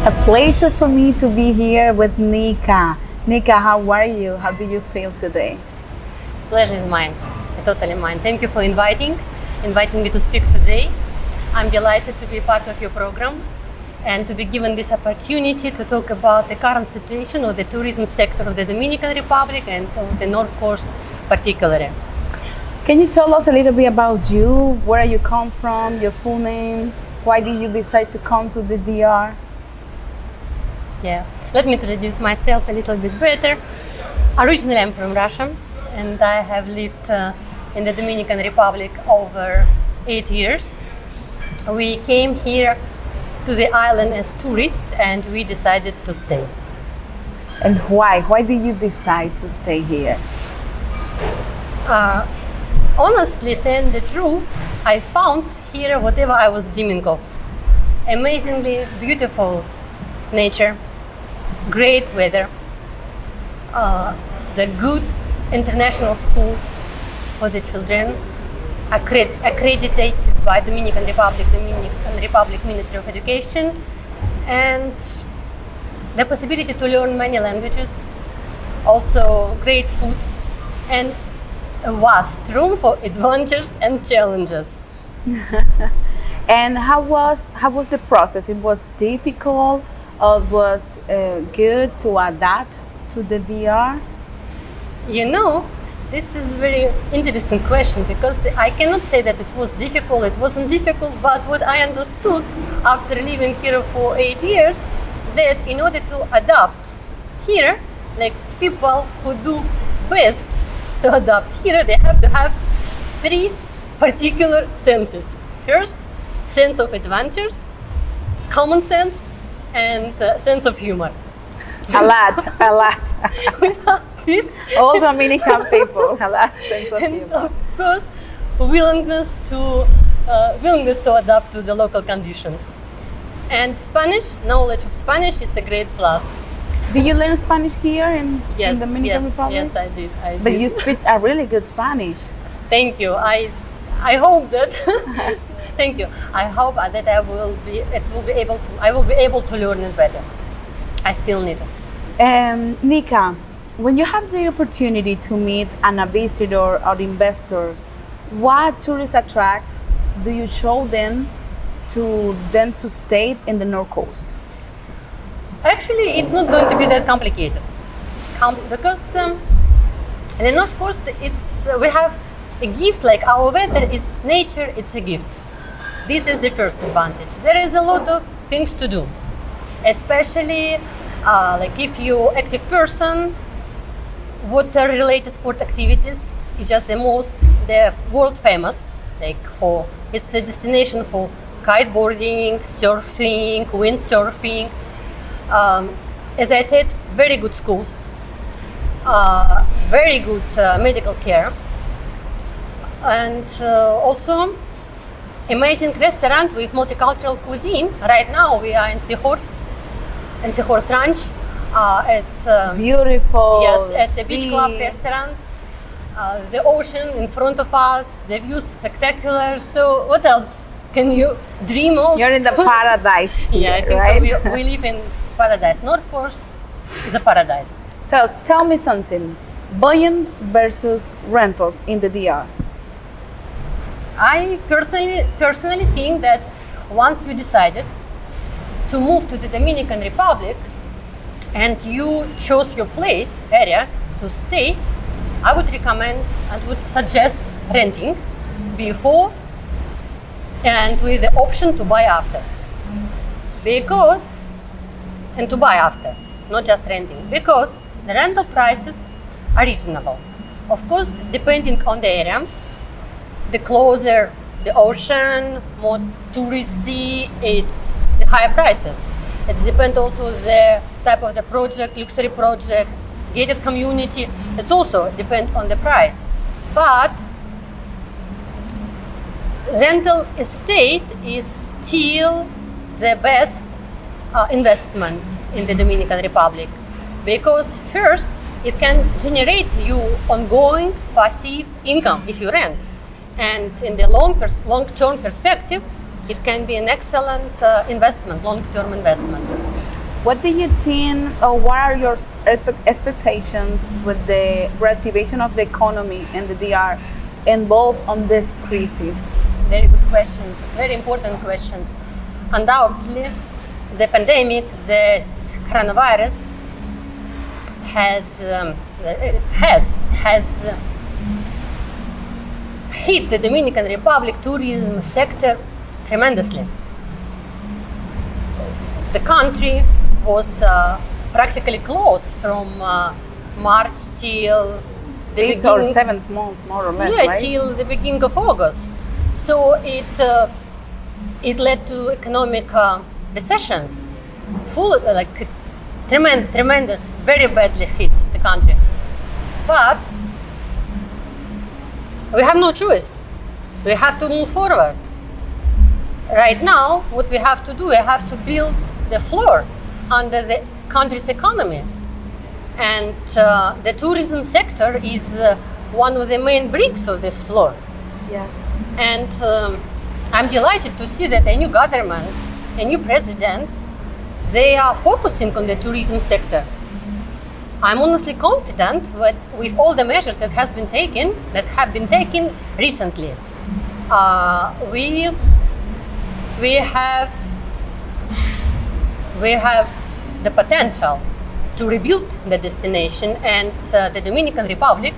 A pleasure for me to be here with Nika. Nika, how are you? How do you feel today? Pleasure is mine, totally mine. Thank you for inviting me to speak today. I'm delighted to be part of your program and to be given this opportunity to talk about the current situation of the tourism sector of the Dominican Republic and of the North Coast particularly. Can you tell us a little bit about you? Where you come from, your full name? Why did you decide to come to the DR? Yeah, let me introduce myself a little bit better. Originally, I'm from Russia, and I have lived in the Dominican Republic over 8 years. We came here to the island as tourists, and we decided to stay. And why? Why did you decide to stay here? Honestly, saying the truth, I found here whatever I was dreaming of. Amazingly beautiful nature, great weather, the good international schools for the children, accredited by Dominican Republic Ministry of Education, and the possibility to learn many languages, also great food, and a vast room for adventures and challenges. And how was the process? It was difficult or was good to adapt to the DR? You know, this is a very interesting question because I cannot say that it was difficult, it wasn't difficult, but what I understood after living here for 8 years, that in order to adapt here, like people who do best to adapt here, they have to have 3 particular senses. First, sense of adventures, common sense, and sense of humor. A lot. Without this, All Dominican people, a lot sense of and humor. of course, willingness to adapt to the local conditions. And Spanish, knowledge of Spanish, it's a great plus. Did you learn Spanish here in Dominican Republic? Yes, I did. But you speak a really good Spanish. Thank you. I hope that. Thank you. I hope that I will be able to learn it better. I still need it. Nika, when you have the opportunity to meet an visitor or investor, what tourist attract do you show them to stay in the North Coast? Actually, it's not going to be that complicated because in the North Coast, we have a gift like our weather is nature. It's a gift. This is the first advantage. There is a lot of things to do, especially like if you're active person, water-related sport activities is just the world famous. It's the destination for kiteboarding, surfing, windsurfing. As I said, very good schools, very good medical care, and also amazing restaurant with multicultural cuisine. Right now we are in Seahorse Ranch at Beautiful. yes, at the Beach Club restaurant. The ocean in front of us, the view spectacular. So what else can you dream of? You're in the paradise here, Yeah, I think right? so. We live in paradise. North Coast is a paradise. So tell me something, buying versus rentals in the DR. I personally think that once you decided to move to the Dominican Republic and you chose your area to stay, I would recommend and would suggest renting before and with the option to buy after. To buy after, not just renting, because the rental prices are reasonable. Of course, depending on the area, the closer the ocean, more touristy, it's the higher prices. It depends also the type of the project, luxury project, gated community. It's also depends on the price. But rental estate is still the best investment in the Dominican Republic, because first it can generate you ongoing passive income if you rent, and in the long-term perspective it can be an excellent investment, long-term investment. What do you think, or what are your expectations with the reactivation of the economy and the DR involved on this crisis? Very good questions, very important questions. Undoubtedly, the pandemic, the coronavirus, has hit the Dominican Republic tourism sector tremendously. The country was practically closed from March till the 6th or 7th month, more or less, right? till the beginning of August. So it led to economic recessions, tremendous, very badly hit the country. But we have no choice. We have to move forward. Right now, what we have to do, we have to build the floor under the country's economy. And the tourism sector is one of the main bricks of this floor. Yes. And I'm delighted to see that a new government, a new president, they are focusing on the tourism sector. I'm honestly confident that with all the measures that have been taken recently, we have the potential to rebuild the destination, and the Dominican Republic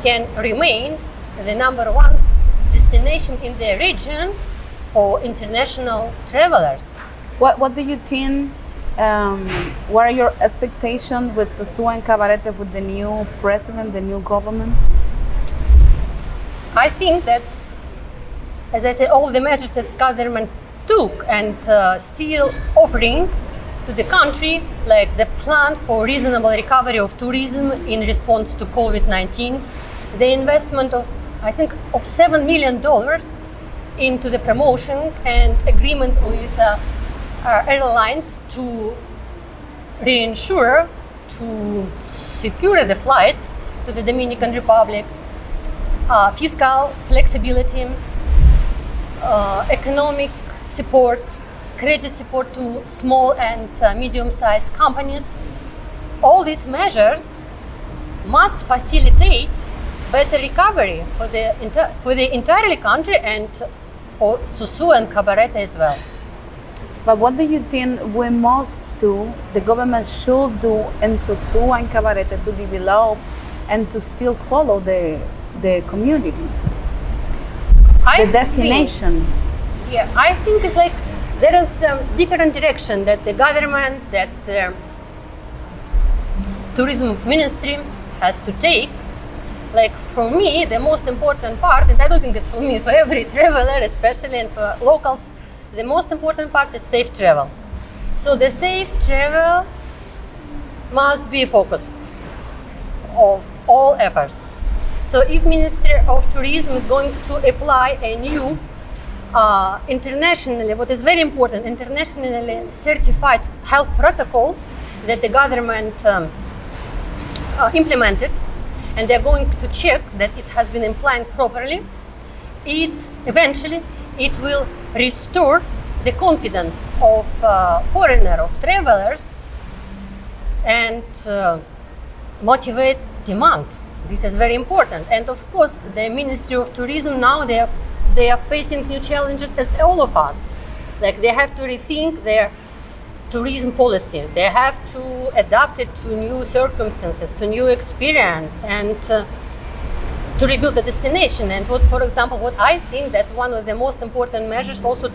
can remain the number one destination in the region for international travelers. What do you think? What are your expectations with Sosua and Cabarete, with the new president, the new government? I think that, as I said, all the measures that government took and still offering to the country, like the plan for reasonable recovery of tourism in response to COVID-19, the investment of, I think, of $7 million into the promotion and agreement with airlines to reinsure, to secure the flights to the Dominican Republic, fiscal flexibility, economic support, credit support to small and medium-sized companies. All these measures must facilitate better recovery for the entire country and for Sosua and Cabarete as well. But what do you think we must do, the government should do in Sosua and Cabarete to develop and to still follow the community, the destination? I think it's like there is different direction that the government, that the tourism ministry has to take. Like for me, the most important part, and I don't think it's for me, for every traveler, especially and for locals, the most important part is safe travel. So the safe travel must be focus of all efforts. So if Ministry of Tourism is going to apply a new internationally, what is very important, internationally certified health protocol that the government implemented, and they're going to check that it has been applied properly, eventually it will restore the confidence of foreigners, of travelers, and motivate demand. This is very important. And of course, the Ministry of Tourism now they are facing new challenges as all of us. Like they have to rethink their tourism policy. They have to adapt it to new circumstances, to new experience, and to rebuild the destination. And what, for example, what I think that one of the most important measures also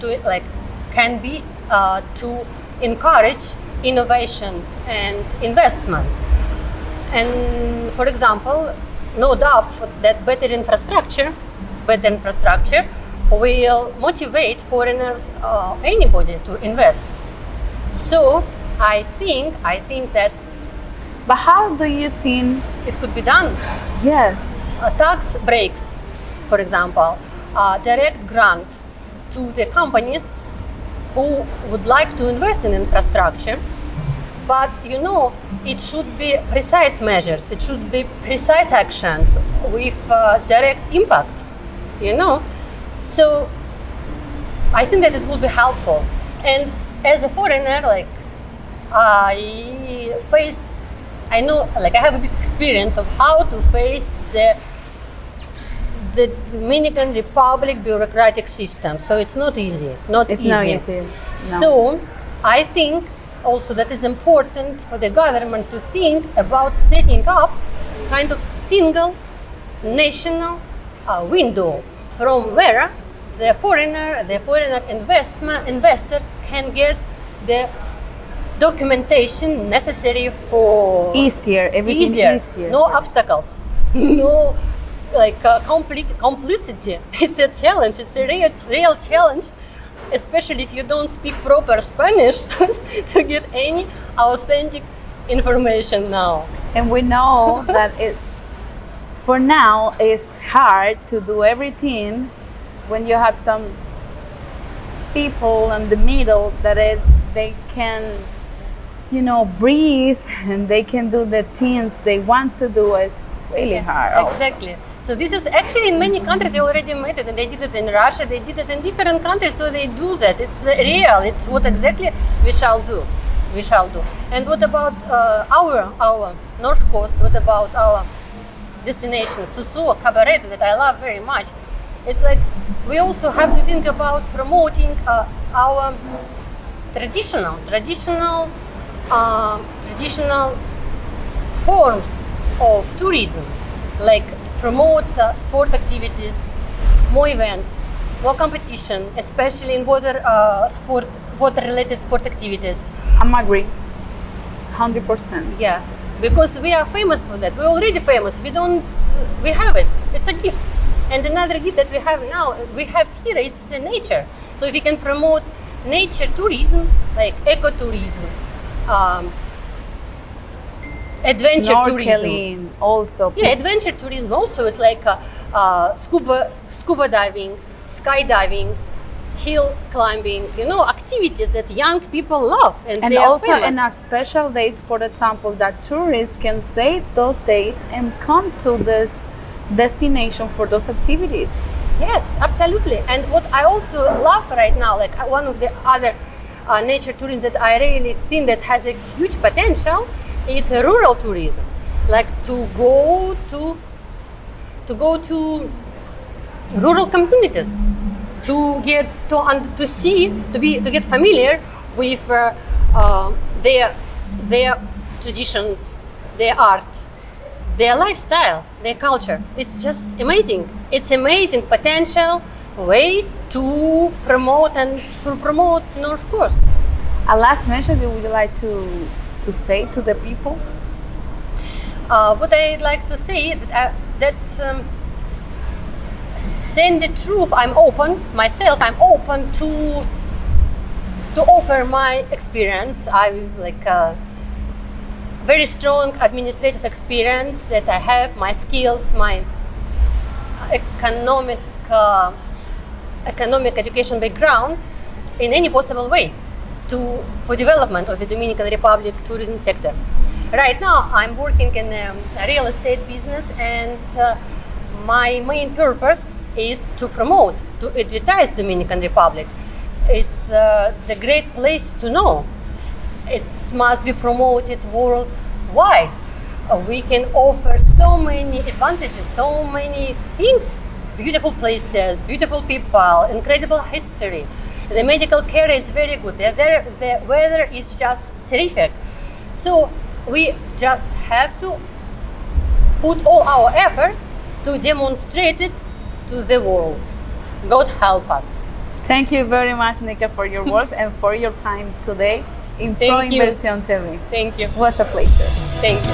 can be to encourage innovations and investments. And for example, no doubt that better infrastructure will motivate foreigners, anybody to invest. So I think that. But how do you think it could be done? Yes. Tax breaks, for example, direct grant to the companies who would like to invest in infrastructure. But it should be precise measures. It should be precise actions with direct impact. So I think that it will be helpful. And as a foreigner, I know, like I have a big experience of how to face the Dominican Republic bureaucratic system. So it's not easy, It's not easy. No. So I think also that is important for the government to think about setting up kind of single national window from where the foreigner investors can get the documentation necessary for everything easier. No obstacles, no like complicity. It's a challenge. It's a real challenge, especially if you don't speak proper Spanish to get any authentic information now. And we know that for now it's hard to do everything when you have some people in the middle that they can, breathe and they can do the things they want to do. Is really hard. Exactly. So this is actually in many countries they already made it, and they did it in Russia, they did it in different countries, so they do that. It's real. It's what exactly we shall do. And what about our North Coast? What about our destination, Susu, Cabaret, that I love very much? It's like we also have to think about promoting our traditional forms of tourism, like promote sport activities, more events, more competition, especially in water-related sport activities. I'm agree, 100%. Yeah, because we are famous for that. We're already famous. We have it. It's a gift. And another gift that we have here, it's the nature. So if we can promote nature tourism, like ecotourism, adventure tourism. Also. Yeah, adventure tourism also is like scuba diving, skydiving, hill climbing, activities that young people love. And they also are famous. in a special days, for example, that tourists can save those dates and come to this destination for those activities. Yes, absolutely. And what I also love right now, like one of the other nature tourism that I really think that has a huge potential, is rural tourism. Like to go to rural communities, to get to get familiar with their traditions, their art, their lifestyle, their culture. It's just amazing. It's amazing potential way to promote North Coast. A last message you would like to say to the people? What I'd like to say that saying the truth, I'm open to offer my experience. I'm like very strong administrative experience that I have, my skills, my economic education background in any possible way for development of the Dominican Republic tourism sector. Right now I'm working in a real estate business, and my main purpose is to advertise Dominican Republic. It's the great place to know. It must be promoted worldwide. We can offer so many advantages, so many things, beautiful places, beautiful people, incredible history. The medical care is very good. The weather is just terrific. So we just have to put all our effort to demonstrate it to the world. God help us. Thank you very much, Nika, for your words and for your time today in Pro Inversión TV. Thank you. It was a pleasure. Thank you.